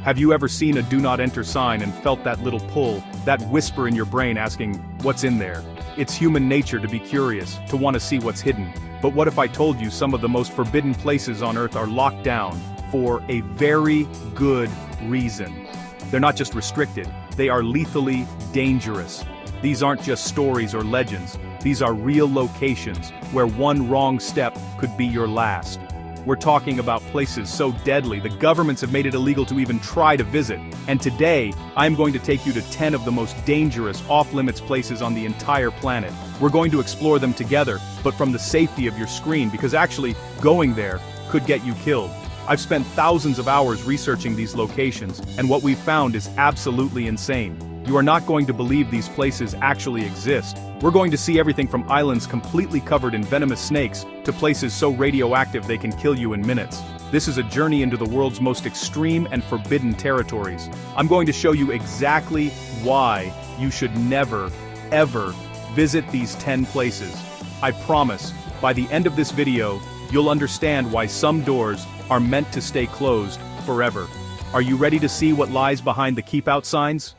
Have you ever seen a do not enter sign and felt that little pull, that whisper in your brain asking, what's in there? It's human nature to be curious, to want to see what's hidden. But what if I told you some of the most forbidden places on Earth are locked down for a very good reason? They're not just restricted, they are lethally dangerous. These aren't just stories or legends, these are real locations where one wrong step could be your last. We're talking about places so deadly the governments have made it illegal to even try to visit. And today, I'm going to take you to 10 of the most dangerous off-limits places on the entire planet. We're going to explore them together, but from the safety of your screen, because actually, going there could get you killed. I've spent thousands of hours researching these locations, and what we've found is absolutely insane. You are not going to believe these places actually exist. We're going to see everything from islands completely covered in venomous snakes to places so radioactive they can kill you in minutes. This is a journey into the world's most extreme and forbidden territories. I'm going to show you exactly why you should never, ever visit these 10 places. I promise, by the end of this video, you'll understand why some doors are meant to stay closed forever. Are you ready to see what lies behind the keep out signs?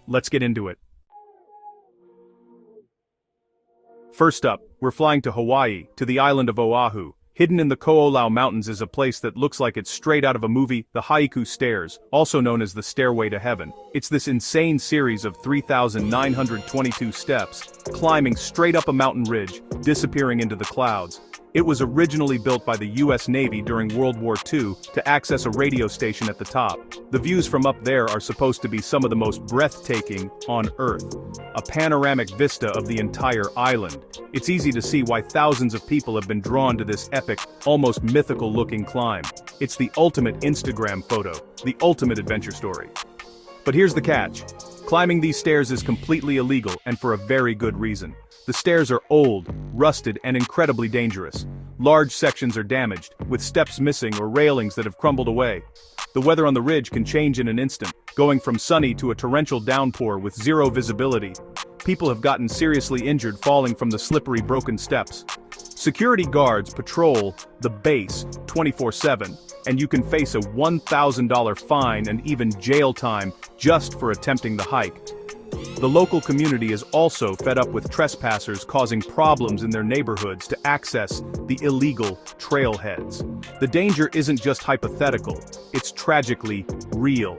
Let's get into it. First up, we're flying to Hawaii, to the island of Oahu. Hidden in the Ko'olau Mountains is a place that looks like it's straight out of a movie, the Haiku Stairs, also known as the Stairway to Heaven. It's this insane series of 3,922 steps, climbing straight up a mountain ridge, disappearing into the clouds. It was originally built by the US Navy during World War II to access a radio station at the top. The views from up there are supposed to be some of the most breathtaking on Earth. A panoramic vista of the entire island. It's easy to see why thousands of people have been drawn to this epic, almost mythical-looking climb. It's the ultimate Instagram photo, the ultimate adventure story. But here's the catch. Climbing these stairs is completely illegal, and for a very good reason. The stairs are old, rusted, and incredibly dangerous. Large sections are damaged, with steps missing or railings that have crumbled away. The weather on the ridge can change in an instant, going from sunny to a torrential downpour with zero visibility. People have gotten seriously injured falling from the slippery broken steps. Security guards patrol the base 24/7, and you can face a $1,000 fine and even jail time just for attempting the hike. The local community is also fed up with trespassers causing problems in their neighborhoods to access the illegal trailheads. The danger isn't just hypothetical, it's tragically real.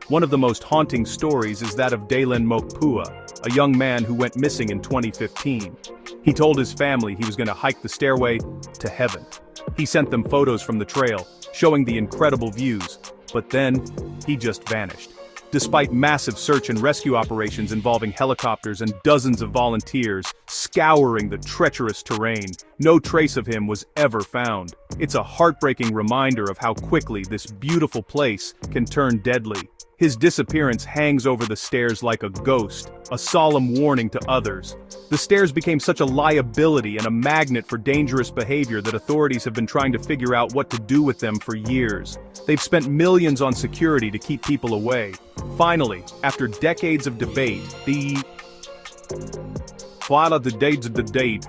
One of the most haunting stories is that of Dalen Mokpua, a young man who went missing in 2015. He told his family he was going to hike the stairway to heaven. He sent them photos from the trail, showing the incredible views, but then he just vanished. Despite massive search and rescue operations involving helicopters and dozens of volunteers scouring the treacherous terrain, no trace of him was ever found. It's a heartbreaking reminder of how quickly this beautiful place can turn deadly. His disappearance hangs over the stairs like a ghost, a solemn warning to others. The stairs became such a liability and a magnet for dangerous behavior that authorities have been trying to figure out what to do with them for years. They've spent millions on security to keep people away. Finally, after decades of debate, the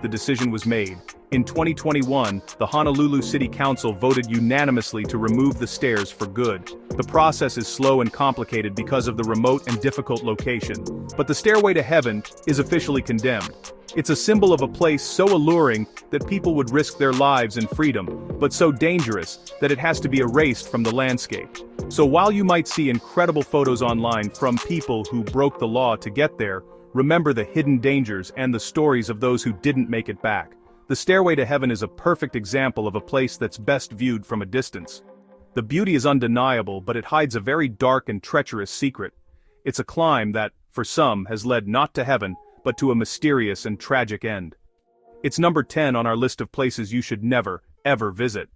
decision was made. In 2021, the Honolulu City Council voted unanimously to remove the stairs for good. The process is slow and complicated because of the remote and difficult location, but the Stairway to Heaven is officially condemned. It's a symbol of a place so alluring that people would risk their lives and freedom, but so dangerous that it has to be erased from the landscape. So while you might see incredible photos online from people who broke the law to get there, remember the hidden dangers and the stories of those who didn't make it back. The Stairway to Heaven is a perfect example of a place that's best viewed from a distance. The beauty is undeniable, but it hides a very dark and treacherous secret. It's a climb that, for some, has led not to heaven, but to a mysterious and tragic end. It's number 10 on our list of places you should never, ever visit.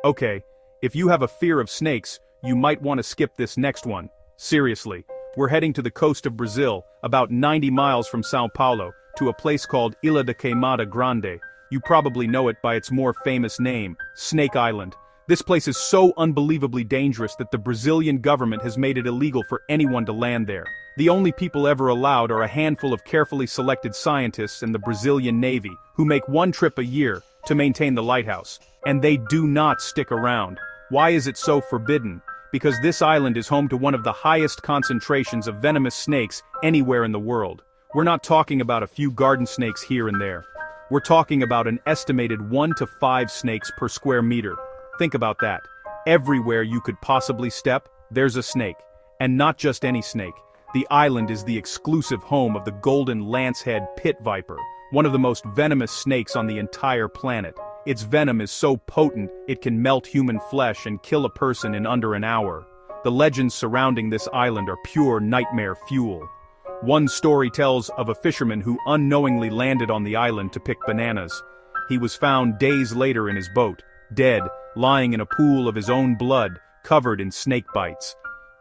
Okay, if you have a fear of snakes, you might want to skip this next one. Seriously. We're heading to the coast of Brazil, about 90 miles from Sao Paulo, to a place called Ilha da Queimada Grande. You probably know it by its more famous name, Snake Island. This place is so unbelievably dangerous that the Brazilian government has made it illegal for anyone to land there. The only people ever allowed are a handful of carefully selected scientists and the Brazilian Navy, who make one trip a year to maintain the lighthouse. And they do not stick around. Why is it so forbidden? Because this island is home to one of the highest concentrations of venomous snakes anywhere in the world. We're not talking about a few garden snakes here and there. We're talking about an estimated 1 to 5 snakes per square meter. Think about that. Everywhere you could possibly step, there's a snake. And not just any snake. The island is the exclusive home of the golden lancehead pit viper, one of the most venomous snakes on the entire planet. Its venom is so potent it can melt human flesh and kill a person in under an hour. The legends surrounding this island are pure nightmare fuel. One story tells of a fisherman who unknowingly landed on the island to pick bananas. He was found days later in his boat, dead, lying in a pool of his own blood, covered in snake bites.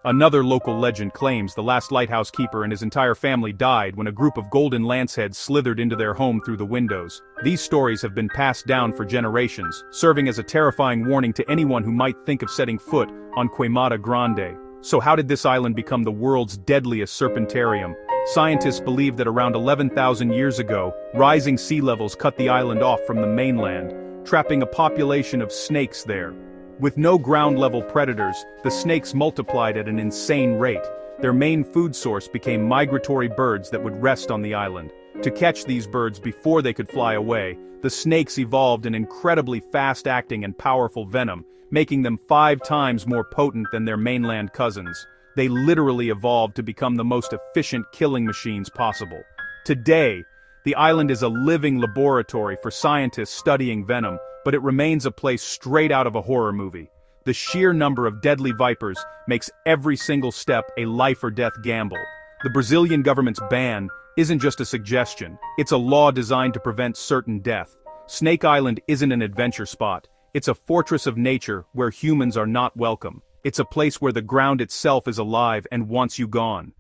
Another local legend claims the last lighthouse keeper and his entire family died when a group of golden lanceheads slithered into their home through the windows. These stories have been passed down for generations, serving as a terrifying warning to anyone who might think of setting foot on Queimada Grande. So how did this island become the world's deadliest serpentarium? Scientists believe that around 11,000 years ago, rising sea levels cut the island off from the mainland, trapping a population of snakes there. With no ground-level predators, the snakes multiplied at an insane rate. Their main food source became migratory birds that would rest on the island. To catch these birds before they could fly away, the snakes evolved an incredibly fast-acting and powerful venom, making them 5 times more potent than their mainland cousins. They literally evolved to become the most efficient killing machines possible. Today, the island is a living laboratory for scientists studying venom, but it remains a place straight out of a horror movie. The sheer number of deadly vipers makes every single step a life-or-death gamble. The Brazilian government's ban isn't just a suggestion, it's a law designed to prevent certain death. Snake Island isn't an adventure spot, it's a fortress of nature where humans are not welcome. It's a place where the ground itself is alive and wants you gone.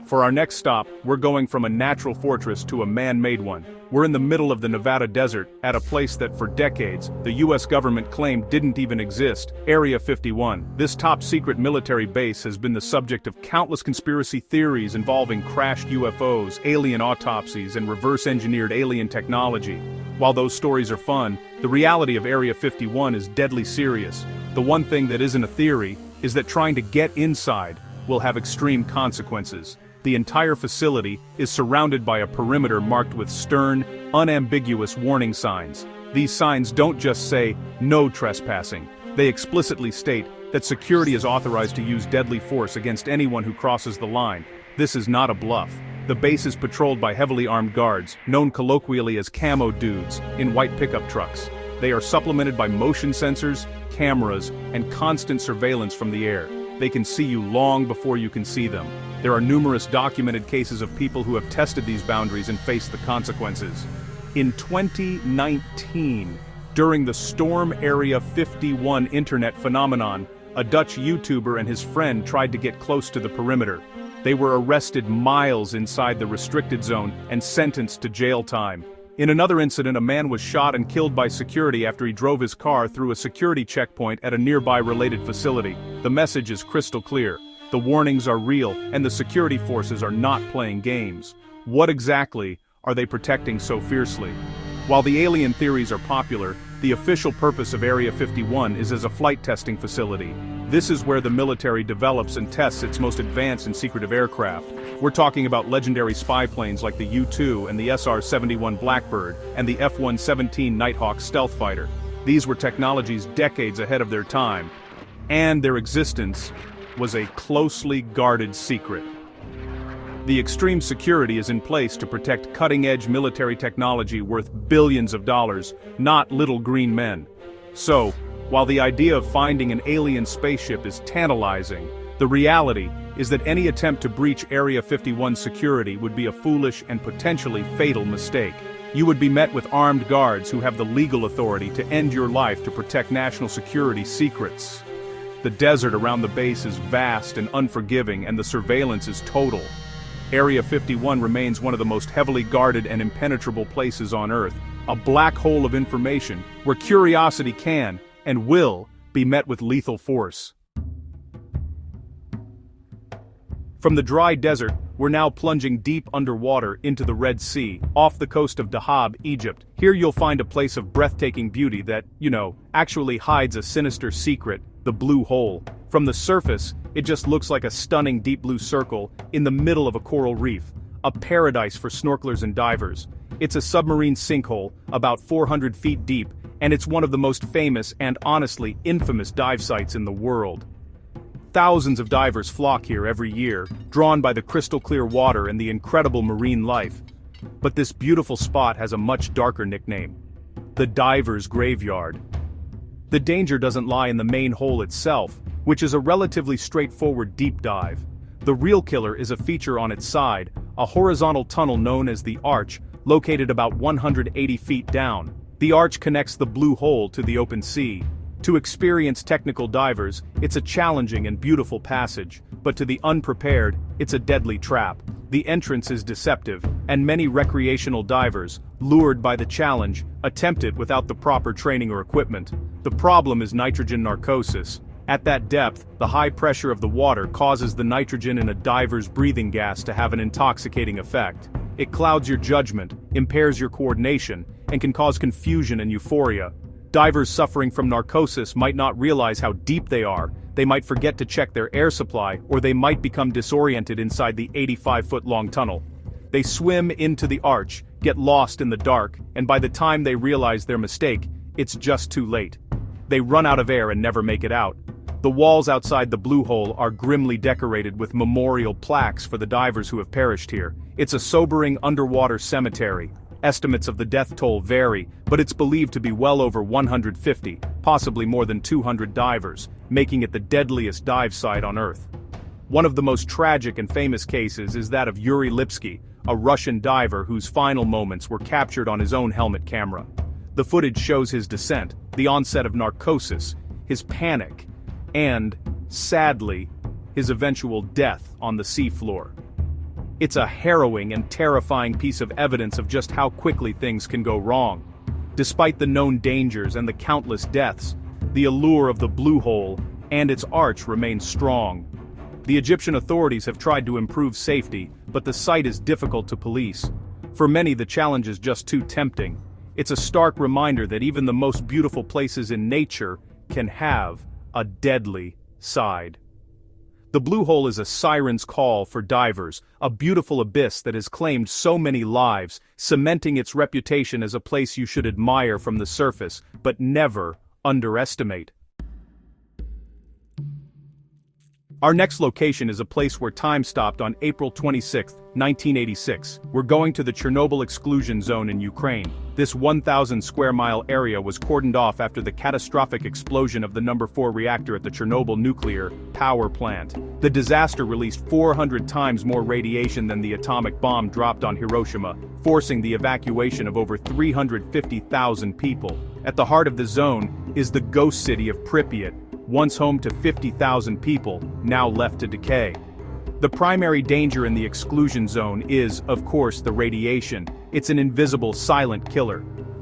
For our next stop, we're going from a natural fortress to a man-made one. We're in the middle of the Nevada desert, at a place that for decades, the US government claimed didn't even exist, Area 51. This top-secret military base has been the subject of countless conspiracy theories involving crashed UFOs, alien autopsies, and reverse-engineered alien technology. While those stories are fun, the reality of Area 51 is deadly serious. The one thing that isn't a theory is that trying to get inside will have extreme consequences. The entire facility is surrounded by a perimeter marked with stern, unambiguous warning signs. These signs don't just say, "No trespassing." They explicitly state that security is authorized to use deadly force against anyone who crosses the line. This is not a bluff. The base is patrolled by heavily armed guards, known colloquially as camo dudes, in white pickup trucks. They are supplemented by motion sensors, cameras, and constant surveillance from the air. They can see you long before you can see them. There are numerous documented cases of people who have tested these boundaries and faced the consequences. In 2019, during the Storm Area 51 internet phenomenon, a Dutch YouTuber and his friend tried to get close to the perimeter. They were arrested miles inside the restricted zone and sentenced to jail time. In another incident, a man was shot and killed by security after he drove his car through a security checkpoint at a nearby related facility. The message is crystal clear. The warnings are real, and the security forces are not playing games. What exactly are they protecting so fiercely? While the alien theories are popular, the official purpose of Area 51 is as a flight testing facility. This is where the military develops and tests its most advanced and secretive aircraft. We're talking about legendary spy planes like the U-2 and the SR-71 Blackbird and the F-117 Nighthawk stealth fighter. These were technologies decades ahead of their time, and their existence was a closely guarded secret. The extreme security is in place to protect cutting-edge military technology worth billions of dollars, not little green men. So, while the idea of finding an alien spaceship is tantalizing, the reality is that any attempt to breach Area 51's security would be a foolish and potentially fatal mistake. You would be met with armed guards who have the legal authority to end your life to protect national security secrets. The desert around the base is vast and unforgiving, and the surveillance is total. Area 51 remains one of the most heavily guarded and impenetrable places on Earth, a black hole of information where curiosity can, and will, be met with lethal force. From the dry desert, we're now plunging deep underwater into the Red Sea, off the coast of Dahab, Egypt. Here you'll find a place of breathtaking beauty that, actually hides a sinister secret, the blue hole. From the surface, it just looks like a stunning deep blue circle in the middle of a coral reef, a paradise for snorkelers and divers. It's a submarine sinkhole, about 400 feet deep, and it's one of the most famous and honestly infamous dive sites in the world. Thousands of divers flock here every year, drawn by the crystal-clear water and the incredible marine life. But this beautiful spot has a much darker nickname: the Diver's Graveyard. The danger doesn't lie in the main hole itself, which is a relatively straightforward deep dive. The real killer is a feature on its side, a horizontal tunnel known as the Arch, located about 180 feet down. The Arch connects the blue hole to the open sea. To experienced technical divers, it's a challenging and beautiful passage, but to the unprepared, it's a deadly trap. The entrance is deceptive, and many recreational divers, lured by the challenge, attempt it without the proper training or equipment. The problem is nitrogen narcosis. At that depth, the high pressure of the water causes the nitrogen in a diver's breathing gas to have an intoxicating effect. It clouds your judgment, impairs your coordination, and can cause confusion and euphoria. Divers suffering from narcosis might not realize how deep they are, they might forget to check their air supply, or they might become disoriented inside the 85-foot-long tunnel. They swim into the Arch, get lost in the dark, and by the time they realize their mistake, it's just too late. They run out of air and never make it out. The walls outside the blue hole are grimly decorated with memorial plaques for the divers who have perished here. It's a sobering underwater cemetery. Estimates of the death toll vary, but it's believed to be well over 150, possibly more than 200 divers, making it the deadliest dive site on Earth. One of the most tragic and famous cases is that of Yuri Lipsky, a Russian diver whose final moments were captured on his own helmet camera. The footage shows his descent, the onset of narcosis, his panic, and, sadly, his eventual death on the seafloor. It's a harrowing and terrifying piece of evidence of just how quickly things can go wrong. Despite the known dangers and the countless deaths, the allure of the blue hole and its arch remains strong. The Egyptian authorities have tried to improve safety, but the site is difficult to police. For many, the challenge is just too tempting. It's a stark reminder that even the most beautiful places in nature can have a deadly side. The blue hole is a siren's call for divers, a beautiful abyss that has claimed so many lives, cementing its reputation as a place you should admire from the surface, but never underestimate. Our next location is a place where time stopped on April 26, 1986. We're going to the Chernobyl exclusion zone in Ukraine. This 1,000 square mile area was cordoned off after the catastrophic explosion of the number 4 reactor at the Chernobyl nuclear power plant. The disaster released 400 times more radiation than the atomic bomb dropped on Hiroshima, forcing the evacuation of over 350,000 people. At the heart of the zone is the ghost city of Pripyat, once home to 50,000 people, now left to decay. The primary danger in the exclusion zone is, of course, the radiation. It's an invisible, silent killer.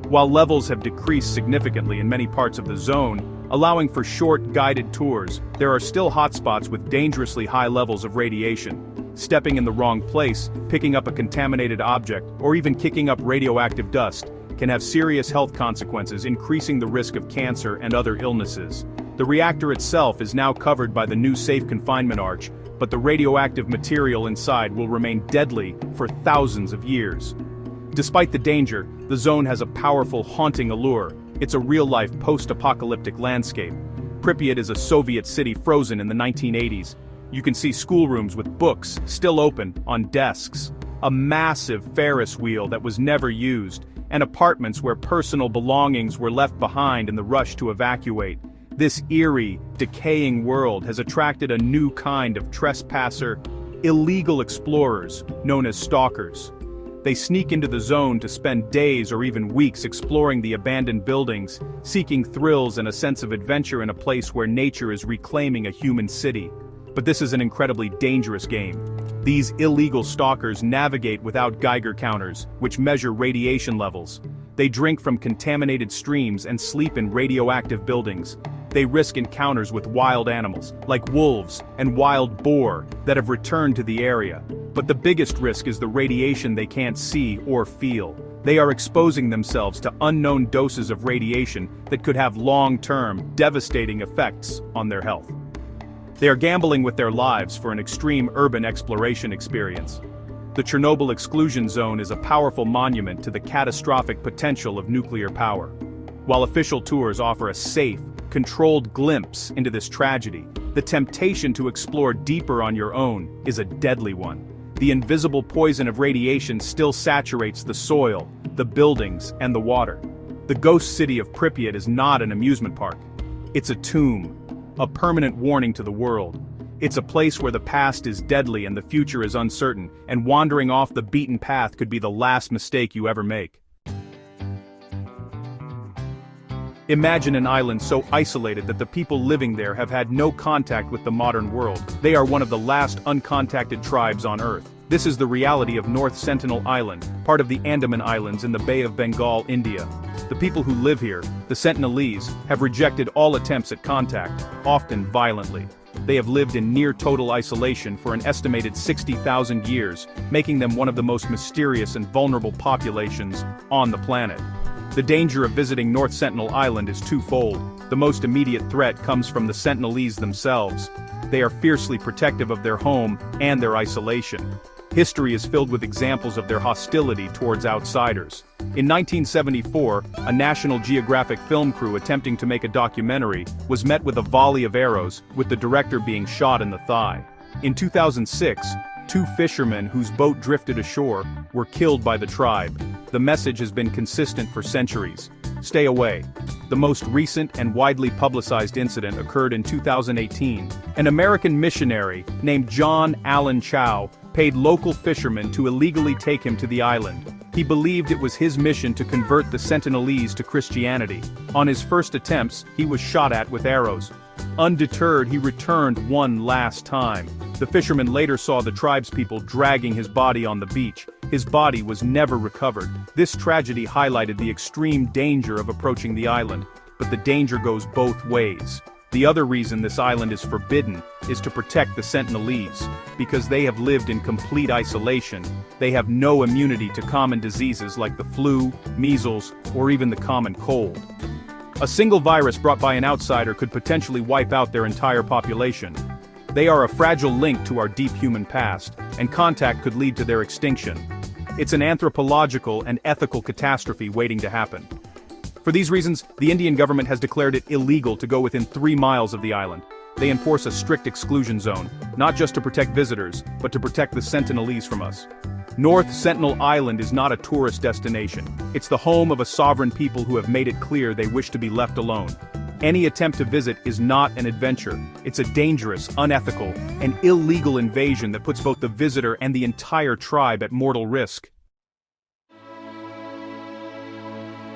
While levels have decreased significantly in many parts of the zone, allowing for short, guided tours, there are still hotspots with dangerously high levels of radiation. Stepping in the wrong place, picking up a contaminated object, or even kicking up radioactive dust can have serious health consequences, increasing the risk of cancer and other illnesses. The reactor itself is now covered by the new safe confinement arch, but the radioactive material inside will remain deadly for thousands of years. Despite the danger, the zone has a powerful, haunting allure. It's a real-life post-apocalyptic landscape. Pripyat is a Soviet city frozen in the 1980s. You can see schoolrooms with books still open on desks, a massive Ferris wheel that was never used, and apartments where personal belongings were left behind in the rush to evacuate. This eerie, decaying world has attracted a new kind of trespasser, illegal explorers known as stalkers. They sneak into the zone to spend days or even weeks exploring the abandoned buildings, seeking thrills and a sense of adventure in a place where nature is reclaiming a human city. But this is an incredibly dangerous game. These illegal stalkers navigate without Geiger counters, which measure radiation levels. They drink from contaminated streams and sleep in radioactive buildings. They risk encounters with wild animals, like wolves and wild boar, that have returned to the area. But the biggest risk is the radiation they can't see or feel. They are exposing themselves to unknown doses of radiation that could have long-term, devastating effects on their health. They are gambling with their lives for an extreme urban exploration experience. The Chernobyl exclusion zone is a powerful monument to the catastrophic potential of nuclear power. While official tours offer a safe, controlled glimpse into this tragedy, the temptation to explore deeper on your own is a deadly one. The invisible poison of radiation still saturates the soil, the buildings, and the water. The ghost city of Pripyat is not an amusement park. It's a tomb, a permanent warning to the world. It's a place where the past is deadly and the future is uncertain, and wandering off the beaten path could be the last mistake you ever make. Imagine an island so isolated that the people living there have had no contact with the modern world. They are one of the last uncontacted tribes on Earth. This is the reality of North Sentinel Island, part of the Andaman Islands in the Bay of Bengal, India. The people who live here, the Sentinelese, have rejected all attempts at contact, often violently. They have lived in near-total isolation for an estimated 60,000 years, making them one of the most mysterious and vulnerable populations on the planet. The danger of visiting North Sentinel Island is twofold. The most immediate threat comes from the Sentinelese themselves. They are fiercely protective of their home and their isolation. History is filled with examples of their hostility towards outsiders. In 1974, a National Geographic film crew attempting to make a documentary was met with a volley of arrows, with the director being shot in the thigh. In 2006, 2 fishermen whose boat drifted ashore were killed by the tribe. The message has been consistent for centuries. Stay away. The most recent and widely publicized incident occurred in 2018. An American missionary named John Allen Chow paid local fishermen to illegally take him to the island. He believed it was his mission to convert the Sentinelese to Christianity. On his first attempts, he was shot at with arrows. Undeterred, he returned one last time. The fisherman later saw the tribespeople dragging his body on the beach. His body was never recovered. This tragedy highlighted the extreme danger of approaching the island, but the danger goes both ways. The other reason this island is forbidden is to protect the Sentinelese. Because they have lived in complete isolation, they have no immunity to common diseases like the flu, measles, or even the common cold. A single virus brought by an outsider could potentially wipe out their entire population. They are a fragile link to our deep human past, and contact could lead to their extinction. It's an anthropological and ethical catastrophe waiting to happen. For these reasons, the Indian government has declared it illegal to go within 3 miles of the island. They enforce a strict exclusion zone, not just to protect visitors, but to protect the Sentinelese from us. North Sentinel Island is not a tourist destination. It's the home of a sovereign people who have made it clear they wish to be left alone. Any attempt to visit is not an adventure. It's a dangerous, unethical, and illegal invasion that puts both the visitor and the entire tribe at mortal risk.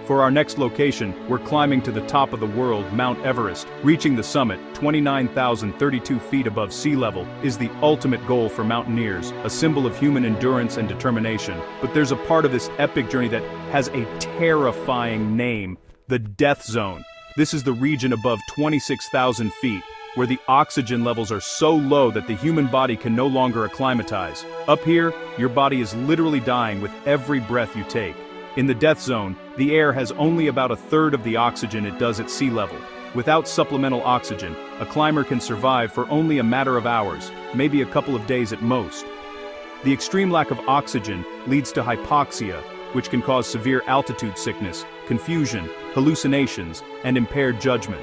For our next location, we're climbing to the top of the world, Mount Everest. Reaching the summit, 29,032 feet above sea level, is the ultimate goal for mountaineers, a symbol of human endurance and determination. But there's a part of this epic journey that has a terrifying name: the Death Zone. This is the region above 26,000 feet, where the oxygen levels are so low that the human body can no longer acclimatize. Up here, your body is literally dying with every breath you take. In the death zone, the air has only about a third of the oxygen it does at sea level. Without supplemental oxygen, a climber can survive for only a matter of hours, maybe a couple of days at most. The extreme lack of oxygen leads to hypoxia, which can cause severe altitude sickness, confusion, hallucinations, and impaired judgment.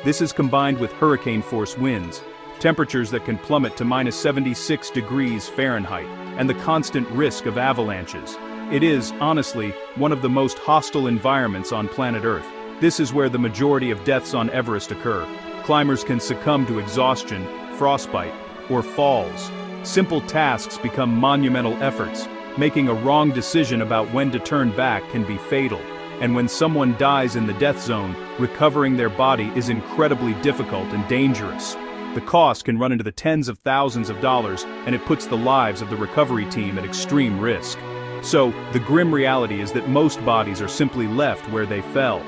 This is combined with hurricane-force winds, temperatures that can plummet to -76 degrees Fahrenheit, and the constant risk of avalanches. It is, honestly, one of the most hostile environments on planet Earth. This is where the majority of deaths on Everest occur. Climbers can succumb to exhaustion, frostbite, or falls. Simple tasks become monumental efforts. Making a wrong decision about when to turn back can be fatal. And when someone dies in the death zone, recovering their body is incredibly difficult and dangerous. The cost can run into the tens of thousands of dollars, and it puts the lives of the recovery team at extreme risk. So, the grim reality is that most bodies are simply left where they fell.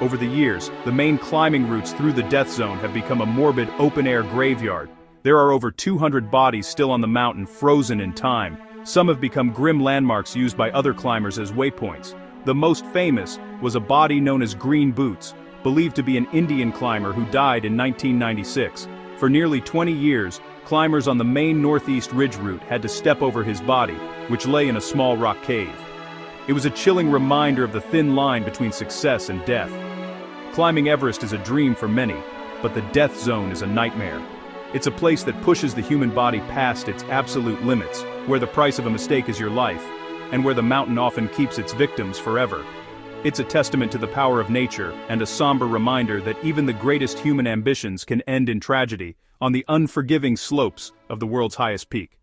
Over the years, the main climbing routes through the death zone have become a morbid open-air graveyard. There are over 200 bodies still on the mountain, frozen in time. Some have become grim landmarks used by other climbers as waypoints. The most famous was a body known as Green Boots, believed to be an Indian climber who died in 1996. For nearly 20 years, climbers on the main northeast ridge route had to step over his body, which lay in a small rock cave. It was a chilling reminder of the thin line between success and death. Climbing Everest is a dream for many, but the death zone is a nightmare. It's a place that pushes the human body past its absolute limits, where the price of a mistake is your life, and where the mountain often keeps its victims forever. It's a testament to the power of nature and a somber reminder that even the greatest human ambitions can end in tragedy on the unforgiving slopes of the world's highest peak.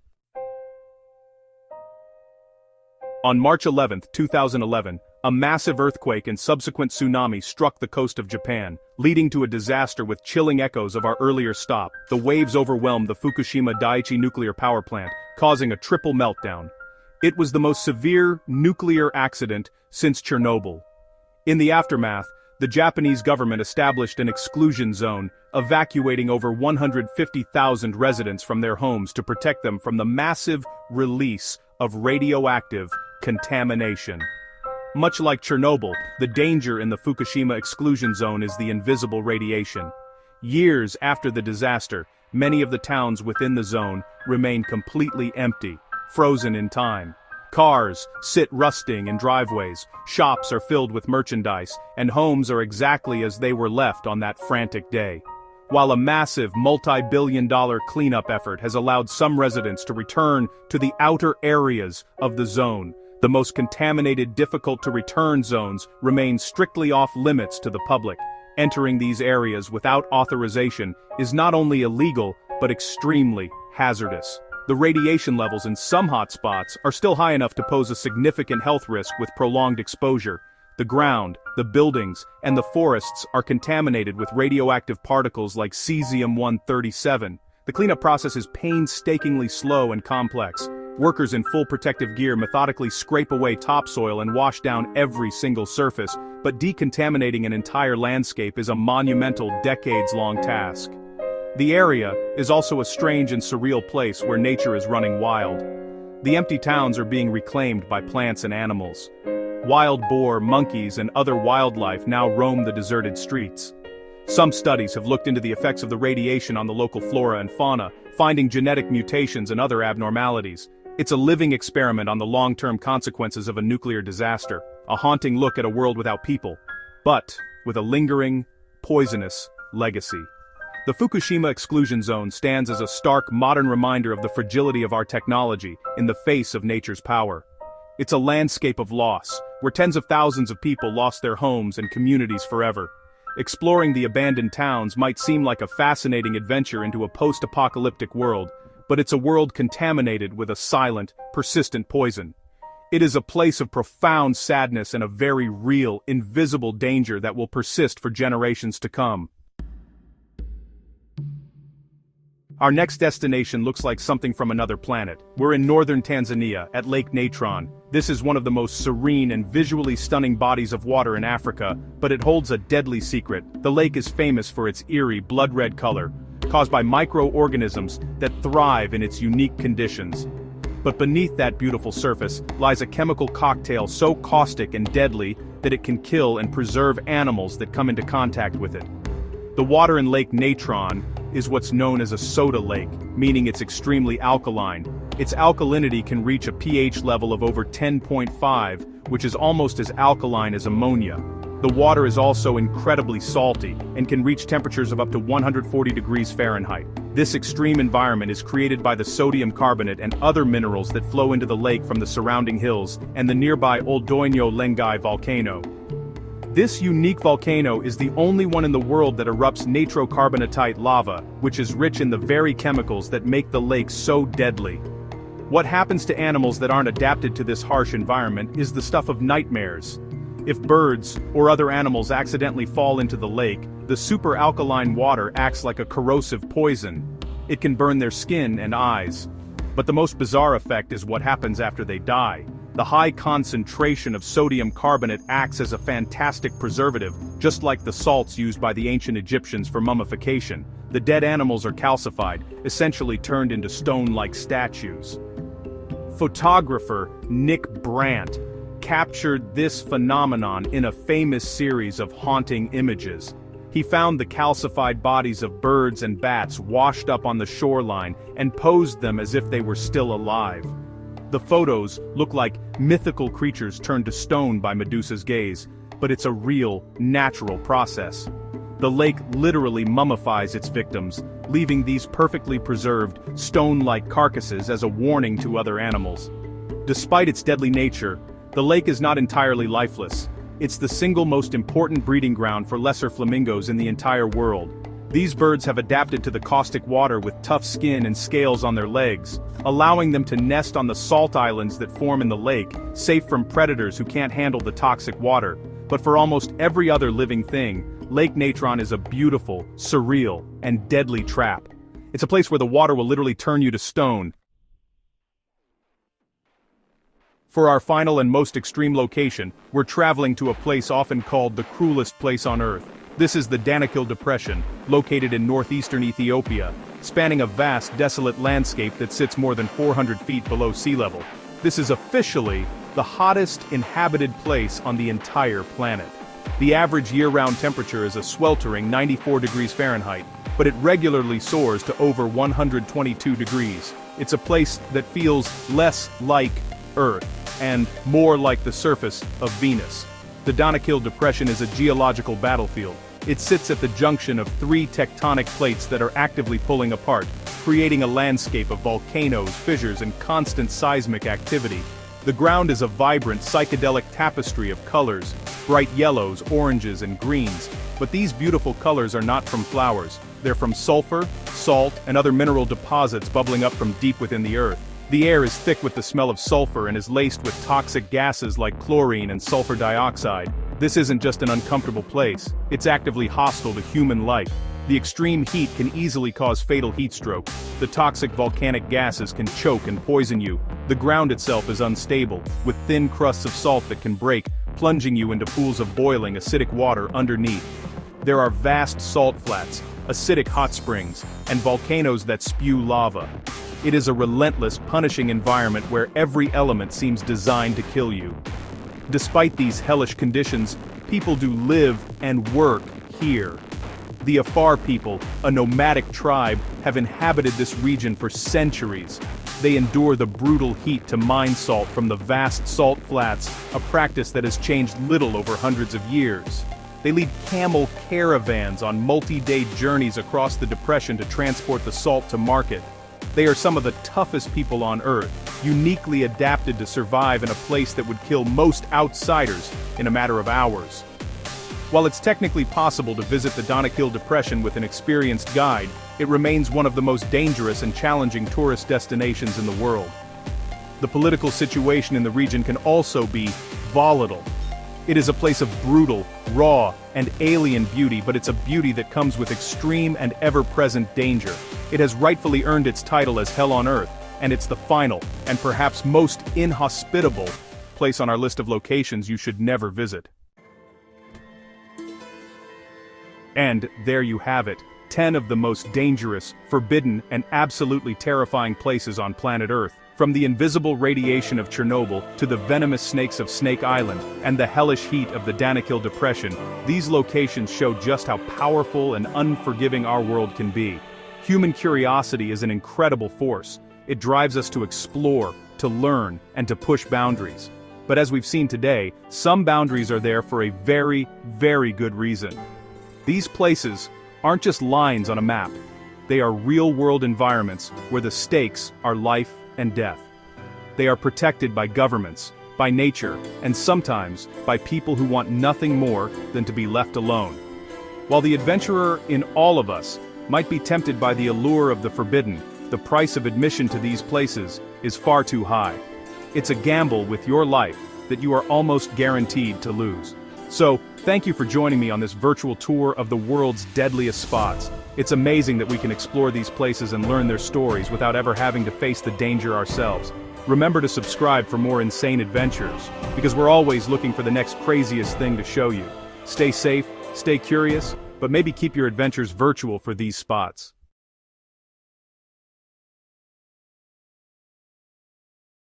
On March 11, 2011, a massive earthquake and subsequent tsunami struck the coast of Japan, leading to a disaster with chilling echoes of our earlier stop. The waves overwhelmed the Fukushima Daiichi nuclear power plant, causing a triple meltdown. It was the most severe nuclear accident since Chernobyl. In the aftermath, the Japanese government established an exclusion zone, evacuating over 150,000 residents from their homes to protect them from the massive release of radioactive contamination. Much like Chernobyl, the danger in the Fukushima exclusion zone is the invisible radiation. Years after the disaster, many of the towns within the zone remain completely empty, frozen in time. Cars sit rusting in driveways, shops are filled with merchandise, and homes are exactly as they were left on that frantic day. While a massive multi-billion-dollar cleanup effort has allowed some residents to return to the outer areas of the zone, the most contaminated, difficult-to-return zones remain strictly off-limits to the public. Entering these areas without authorization is not only illegal, but extremely hazardous. The radiation levels in some hotspots are still high enough to pose a significant health risk with prolonged exposure. The ground, the buildings, and the forests are contaminated with radioactive particles like cesium-137. The cleanup process is painstakingly slow and complex. Workers in full protective gear methodically scrape away topsoil and wash down every single surface, but decontaminating an entire landscape is a monumental, decades-long task. The area is also a strange and surreal place where nature is running wild. The empty towns are being reclaimed by plants and animals. Wild boar, monkeys, and other wildlife now roam the deserted streets. Some studies have looked into the effects of the radiation on the local flora and fauna, finding genetic mutations and other abnormalities. It's a living experiment on the long-term consequences of a nuclear disaster, a haunting look at a world without people, but with a lingering, poisonous legacy. The Fukushima exclusion zone stands as a stark, modern reminder of the fragility of our technology in the face of nature's power. It's a landscape of loss, where tens of thousands of people lost their homes and communities forever. Exploring the abandoned towns might seem like a fascinating adventure into a post-apocalyptic world, but it's a world contaminated with a silent, persistent poison. It is a place of profound sadness and a very real, invisible danger that will persist for generations to come. Our next destination looks like something from another planet. We're in northern Tanzania, at Lake Natron. This is one of the most serene and visually stunning bodies of water in Africa, but it holds a deadly secret. The lake is famous for its eerie, blood-red color, caused by microorganisms that thrive in its unique conditions. But beneath that beautiful surface lies a chemical cocktail so caustic and deadly that it can kill and preserve animals that come into contact with it. The water in Lake Natron is what's known as a soda lake, meaning it's extremely alkaline. Its alkalinity can reach a pH level of over 10.5, which is almost as alkaline as ammonia. The water is also incredibly salty and can reach temperatures of up to 140 degrees Fahrenheit. This extreme environment is created by the sodium carbonate and other minerals that flow into the lake from the surrounding hills and the nearby Oldoinyo Lengai volcano. This unique volcano is the only one in the world that erupts nitrocarbonatite lava, which is rich in the very chemicals that make the lake so deadly. What happens to animals that aren't adapted to this harsh environment is the stuff of nightmares. If birds or other animals accidentally fall into the lake, the super alkaline water acts like a corrosive poison. It can burn their skin and eyes. But the most bizarre effect is what happens after they die. The high concentration of sodium carbonate acts as a fantastic preservative, just like the salts used by the ancient Egyptians for mummification. The dead animals are calcified, essentially turned into stone-like statues. Photographer Nick Brandt captured this phenomenon in a famous series of haunting images. He found the calcified bodies of birds and bats washed up on the shoreline and posed them as if they were still alive. The photos look like mythical creatures turned to stone by Medusa's gaze, but it's a real, natural process. The lake literally mummifies its victims, leaving these perfectly preserved, stone-like carcasses as a warning to other animals. Despite its deadly nature, the lake is not entirely lifeless. It's the single most important breeding ground for lesser flamingos in the entire world. These birds have adapted to the caustic water with tough skin and scales on their legs, allowing them to nest on the salt islands that form in the lake, safe from predators who can't handle the toxic water. But for almost every other living thing, Lake Natron is a beautiful, surreal, and deadly trap. It's a place where the water will literally turn you to stone. For our final and most extreme location, we're traveling to a place often called the cruelest place on Earth. This is the Danakil Depression, located in northeastern Ethiopia, spanning a vast, desolate landscape that sits more than 400 feet below sea level. This is officially the hottest inhabited place on the entire planet. The average year-round temperature is a sweltering 94 degrees Fahrenheit, but it regularly soars to over 122 degrees. It's a place that feels less like Earth and more like the surface of Venus. The Danakil Depression is a geological battlefield. It sits at the junction of three tectonic plates that are actively pulling apart, creating a landscape of volcanoes, fissures, and constant seismic activity. The ground is a vibrant, psychedelic tapestry of colors, bright yellows, oranges, and greens. But these beautiful colors are not from flowers. They're from sulfur, salt, and other mineral deposits bubbling up from deep within the earth. The air is thick with the smell of sulfur and is laced with toxic gases like chlorine and sulfur dioxide. This isn't just an uncomfortable place, it's actively hostile to human life. The extreme heat can easily cause fatal heat stroke. The toxic volcanic gases can choke and poison you. The ground itself is unstable, with thin crusts of salt that can break, plunging you into pools of boiling, acidic water underneath. There are vast salt flats, acidic hot springs, and volcanoes that spew lava. It is a relentless, punishing environment where every element seems designed to kill you. Despite these hellish conditions, people do live and work here. The Afar people, a nomadic tribe, have inhabited this region for centuries. They endure the brutal heat to mine salt from the vast salt flats, a practice that has changed little over hundreds of years. They lead camel caravans on multi-day journeys across the depression to transport the salt to market. They are some of the toughest people on Earth, uniquely adapted to survive in a place that would kill most outsiders in a matter of hours. While it's technically possible to visit the Danakil Depression with an experienced guide, it remains one of the most dangerous and challenging tourist destinations in the world. The political situation in the region can also be volatile. It is a place of brutal, raw, and alien beauty, but it's a beauty that comes with extreme and ever-present danger. It has rightfully earned its title as Hell on Earth, and it's the final, and perhaps most inhospitable, place on our list of locations you should never visit. And there you have it, 10 of the most dangerous, forbidden, and absolutely terrifying places on planet Earth. From the invisible radiation of Chernobyl to the venomous snakes of Snake Island and the hellish heat of the Danakil Depression, these locations show just how powerful and unforgiving our world can be. Human curiosity is an incredible force. It drives us to explore, to learn, and to push boundaries. But as we've seen today, some boundaries are there for a very, very good reason. These places aren't just lines on a map. They are real-world environments where the stakes are life and death. They are protected by governments, by nature, and sometimes by people who want nothing more than to be left alone. While the adventurer in all of us might be tempted by the allure of the forbidden, the price of admission to these places is far too high. It's a gamble with your life that you are almost guaranteed to lose. So, thank you for joining me on this virtual tour of the world's deadliest spots. It's amazing that we can explore these places and learn their stories without ever having to face the danger ourselves. Remember to subscribe for more insane adventures, because we're always looking for the next craziest thing to show you. Stay safe, stay curious, but maybe keep your adventures virtual for these spots.